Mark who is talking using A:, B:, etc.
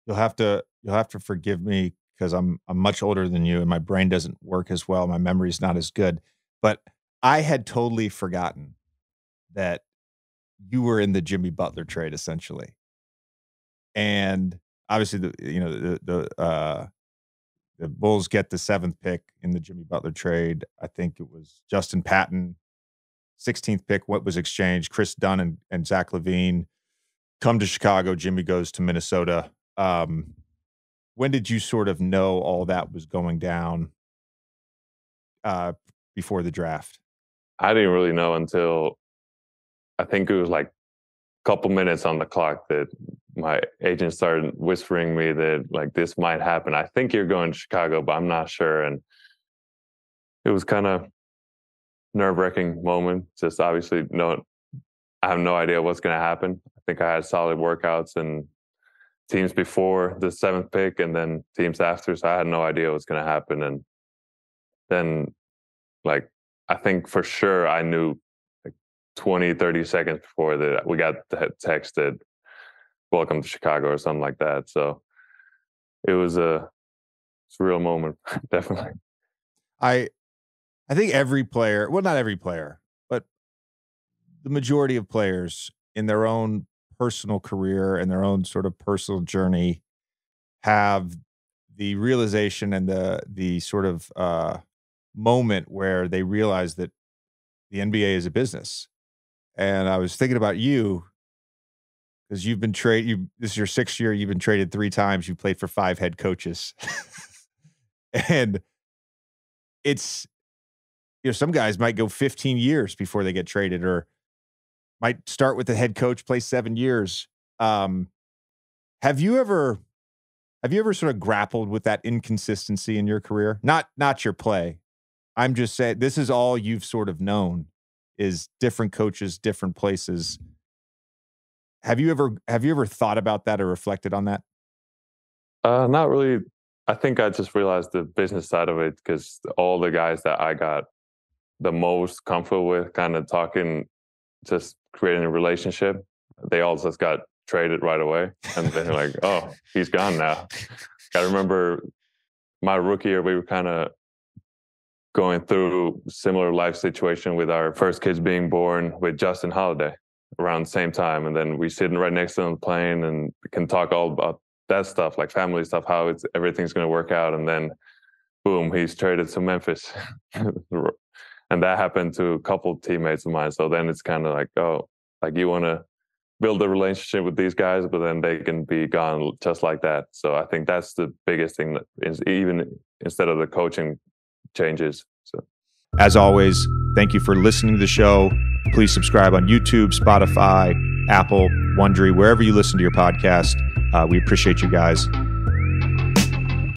A: you'll have to forgive me because I'm much older than you and my brain doesn't work as well. My memory's not as good. But I had totally forgotten that you were in the Jimmy Butler trade essentially. And obviously the Bulls get the 7th pick in the Jimmy Butler trade. I think it was Justin Patton, 16th pick, what was exchanged. Chris Dunn and Zach LaVine come to Chicago. Jimmy goes to Minnesota. When did you sort of know all that was going down before the draft?
B: I didn't really know until I think it was like a couple minutes on the clock that my agent started whispering me that like this might happen. I think you're going to Chicago, but I'm not sure. And it was kind of nerve-wracking moment. Just obviously I have no idea what's going to happen. I think I had solid workouts and teams before the 7th pick and then teams after. So I had no idea what's going to happen. And then like, I think for sure I knew like 20, 30 seconds before that we got the text that welcome to Chicago or something like that. So it was a surreal moment, definitely.
A: I think every player, well, not every player, but the majority of players in their own personal career and their own sort of personal journey have the realization and the sort of moment where they realize that the NBA is a business. And I was thinking about you because you've been traded. This is your 6th year. You've been traded 3 times. You played for 5 head coaches, and it's some guys might go 15 years before they get traded, or might start with the head coach, play 7 years. Have you ever sort of grappled with that inconsistency in your career? Not your play. I'm just saying this is all you've sort of known is different coaches, different places. Have you ever thought about that or reflected on that?
B: Not really. I think I just realized the business side of it because all the guys that I got the most comfortable with kind of talking, just creating a relationship, they all just got traded right away. And then they're like, oh, he's gone now. I remember my rookie year, we were kind of going through similar life situation with our first kids being born with Justin Holiday around the same time. And then we sitting right next to him on the plane and can talk all about that stuff, like family stuff, how everything's going to work out. And then boom, he's traded to Memphis. And that happened to a couple teammates of mine. So then it's kind of like, oh, like you want to build a relationship with these guys, but then they can be gone just like that. So I think that's the biggest thing, that is even instead of the coaching changes. So
A: as always, thank you for listening to the show. Please subscribe on YouTube, Spotify, Apple, Wondery, wherever you listen to your podcast. We appreciate you guys.